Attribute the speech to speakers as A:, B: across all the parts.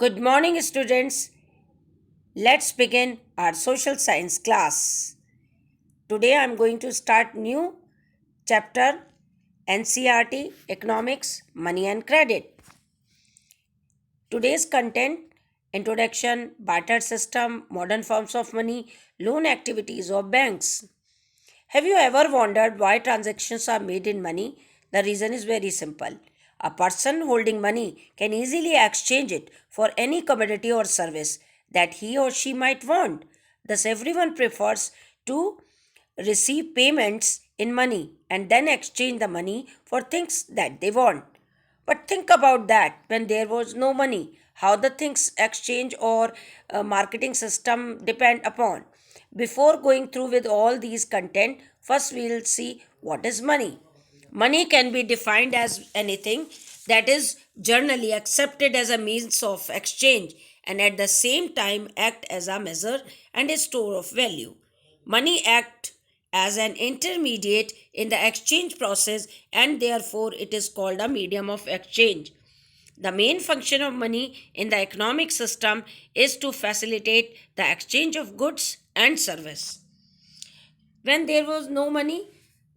A: Good morning, students. Let's begin our social science class. Today I'm going to start new chapter NCRT Economics, Money and Credit. Today's content introduction, barter system, modern forms of money, loan activities of banks. Have you ever wondered why transactions are made in money? The reason is very simple. A person holding money can easily exchange it for any commodity or service that he or she might want. Thus, everyone prefers to receive payments in money and then exchange the money for things that they want. But think about that when there was no money, how the things exchange or marketing system depend upon. Before going through with all these content, first we'll see what is money. Money can be defined as anything that is generally accepted as a means of exchange and at the same time act as a measure and a store of value. Money act as an intermediate in the exchange process and therefore it is called a medium of exchange. The main function of money in the economic system is to facilitate the exchange of goods and service. When there was no money,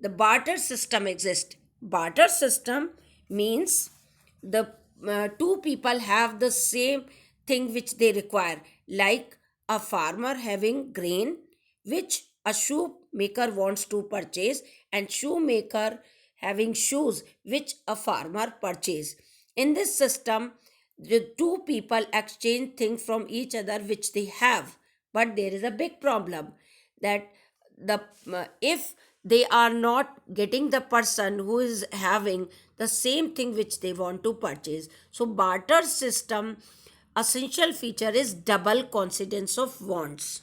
A: the barter system exists. Barter system means the two people have the same thing which they require, like a farmer having grain which a shoemaker wants to purchase, and shoemaker having shoes which a farmer purchase. In this system, the two people exchange things from each other which they have, but there is a big problem that the if they are not getting the person who is having the same thing which they want to purchase. So barter system essential feature is double coincidence of wants.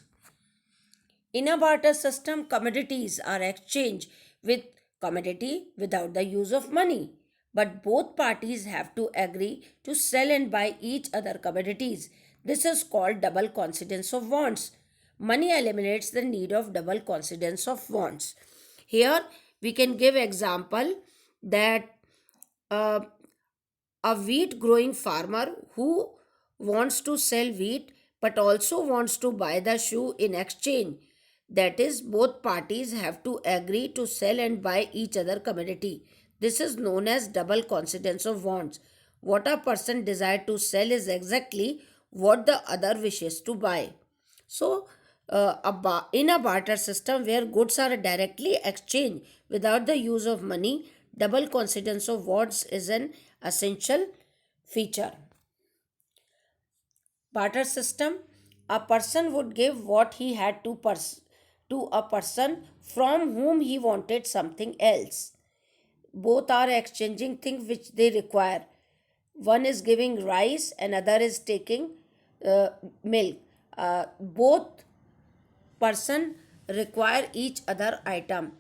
A: In a barter system, commodities are exchanged with commodity without the use of money. But both parties have to agree to sell and buy each other commodities. This is called double coincidence of wants. Money eliminates the need of double coincidence of wants. Here we can give example that uh, a wheat growing farmer who wants to sell wheat but also wants to buy the shoe in exchange. That is, both parties have to agree to sell and buy each other commodity. This is known as double coincidence of wants. What a person desires to sell is exactly what the other wishes to buy. So, in a barter system where goods are directly exchanged without the use of money, double coincidence of wants is an essential feature. Barter system, a person would give what he had to a person from whom he wanted something else. Both are exchanging things which they require. One is giving rice, another is taking uh, milk. Both person require each other item.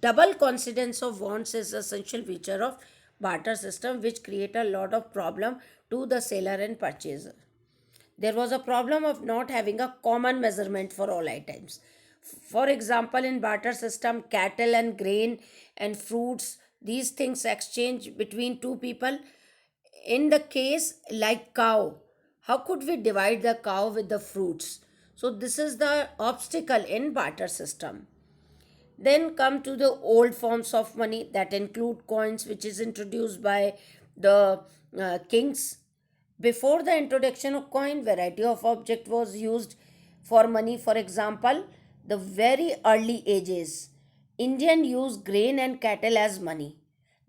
A: Double coincidence of wants is essential feature of barter system which create a lot of problem to the seller and purchaser. There was a problem of not having a common measurement for all items. For example, in barter system, cattle and grain and fruits, these things exchange between two people. In the case like cow, how could we divide the cow with the fruits? So this is the obstacle in barter system. Then come to the old forms of money that include coins, which is introduced by the kings. Before the introduction of coin, variety of object was used for money. For example, the very early ages, Indian used grain and cattle as money.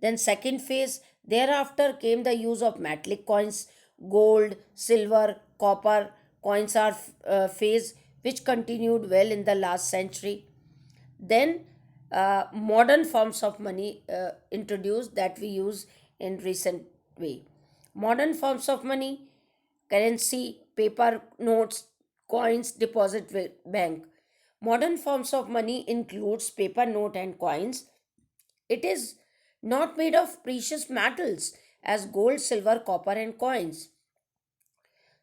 A: Then second phase, thereafter came the use of metallic coins, gold, silver, copper coins are phase which continued well in the last century. Then modern forms of money introduced that we use in recent way. Modern forms of money, currency, paper notes, coins, deposit with bank. Modern forms of money includes paper note and coins. It is not made of precious metals as gold, silver, copper, and coins.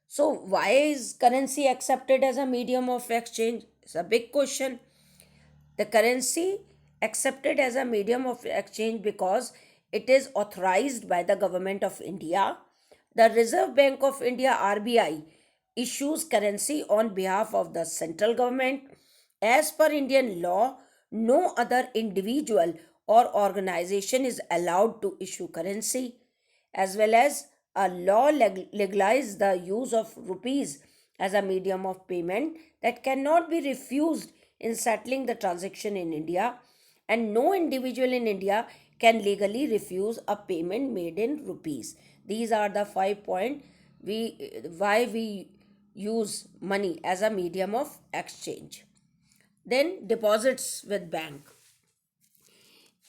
A: So, why is currency accepted as a medium of exchange? It's a big question. The currency accepted as a medium of exchange because it is authorized by the government of India. The Reserve Bank of India RBI issues currency on behalf of the central government. As per Indian law, no other individual or organization is allowed to issue currency, as well as a law legalizes the use of rupees as a medium of payment that cannot be refused in settling the transaction in India, and no individual in India can legally refuse a payment made in rupees. These are the 5 points why we use money as a medium of exchange. Then deposits with bank.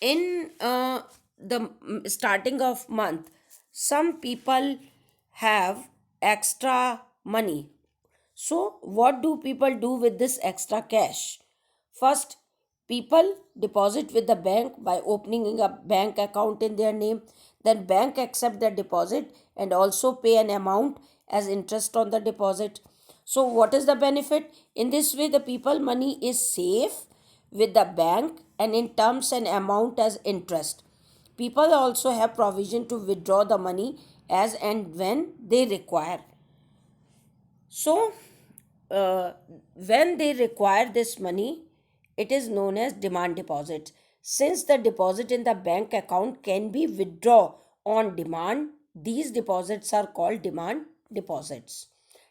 A: In the starting of month, some people have extra money. So what do people do with this extra cash? First, people deposit with the bank by opening a bank account in their name. Then bank accept the deposit and also pay an amount as interest on the deposit. So what is the benefit? In this way, the people money is safe with the bank and in terms and amount as interest. People also have provision to withdraw the money as and when they require. So, uh, when they require this money, it is known as demand deposit. Since the deposit in the bank account can be withdrawn on demand, these deposits are called demand deposits.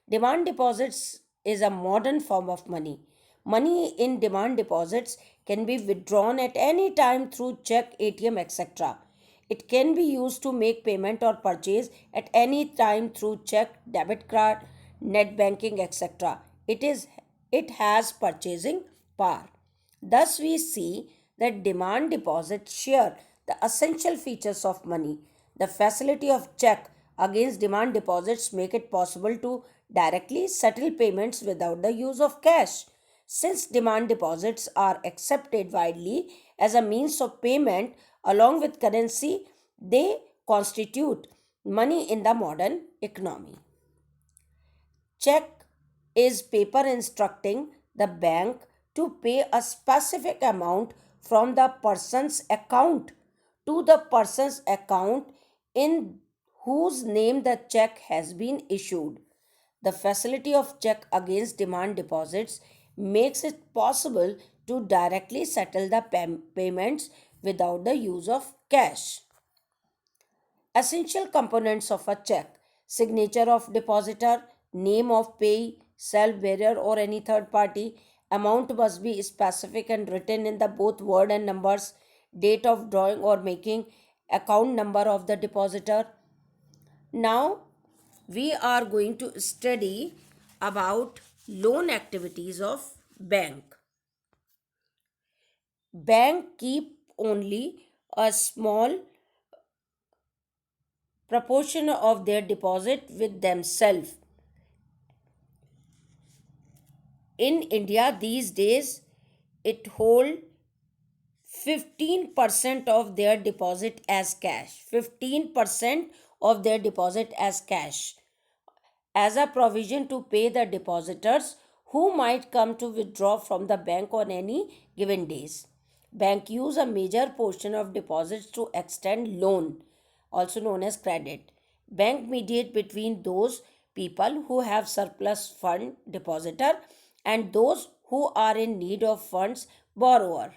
A: Demand deposits is a modern form of money. Money in demand deposits can be withdrawn at any time through check, ATM, etc. It can be used to make payment or purchase at any time through check, debit card, net banking, etc. It has purchasing power. Thus, we see that demand deposits share the essential features of money. The facility of check against demand deposits make it possible to directly settle payments without the use of cash. Since demand deposits are accepted widely as a means of payment along with currency, they constitute money in the modern economy. Check is paper instructing the bank to pay a specific amount from the person's account to the person's account in whose name the check has been issued. The facility of check against demand deposits makes it possible to directly settle the payments without the use of cash. Essential components of a check: signature of depositor, name of payee, self bearer, or any third party. Amount must be specific and written in the both word and numbers. Date of drawing or making, account number of the depositor. Now we are going to study about loan activities of bank. Bank keep only a small proportion of their deposit with themselves. In India these days, it hold 15% of their deposit as cash. 15% of their deposit as cash as a provision to pay the depositors who might come to withdraw from the bank on any given days. Bank use a major portion of deposits to extend loan, also known as credit. Bank mediate between those people who have surplus fund depositor and those who are in need of funds borrower.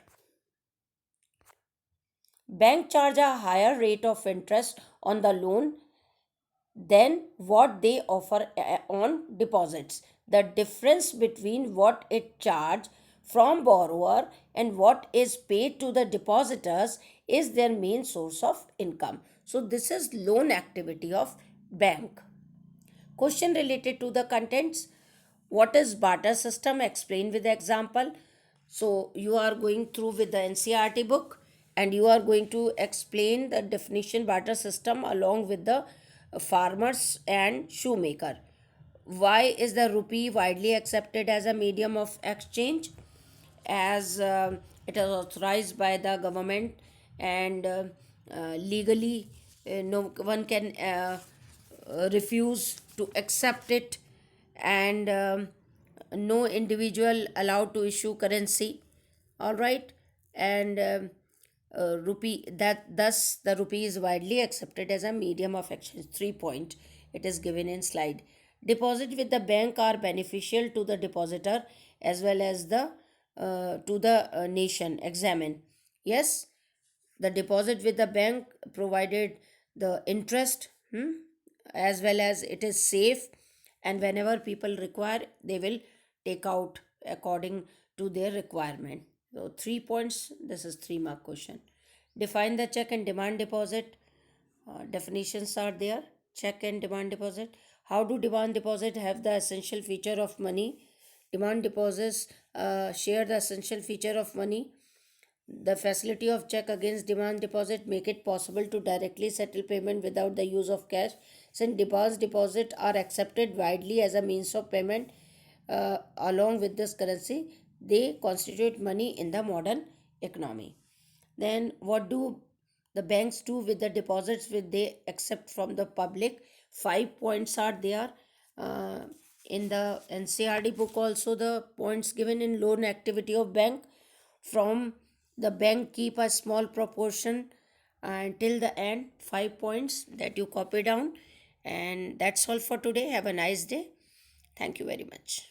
A: Bank charge a higher rate of interest on the loan than what they offer on deposits. The difference between what it charges from borrower and what is paid to the depositors is their main source of income. So this is loan activity of bank. Question related to the contents: what is barter system? Explain with the example. So you are going through with the NCERT book and you are going to explain the definition barter system along with the farmers and shoemaker. Why is the rupee widely accepted as a medium of exchange? As it is authorized by the government and legally no one can refuse to accept it, and no individual allowed to issue currency. All right. And rupee, that thus the rupee is widely accepted as a medium of exchange. 3 point It is given in slide. Deposit with the bank are beneficial to the depositor as well as the to the nation. Examine. Yes, the deposit with the bank provided the interest, as well as it is safe, and whenever people require they will take out according to their requirement. So 3 points, this is 3 mark question. Define the check and demand deposit. Definitions are there. Check and demand deposit. How do demand deposit have the essential feature of money? Demand deposits share the essential feature of money. The facility of check against demand deposit make it possible to directly settle payment without the use of cash. Since demand deposit are accepted widely as a means of payment, along with this currency, they constitute money in the modern economy. Then what do the banks do with the deposits which they accept from the public? 5 points are there. Uh, in the NCRD book also the points given in loan activity of bank. From the bank keep a small proportion until the end. 5 points that you copy down. And that's all for today. Have a nice day. Thank you very much.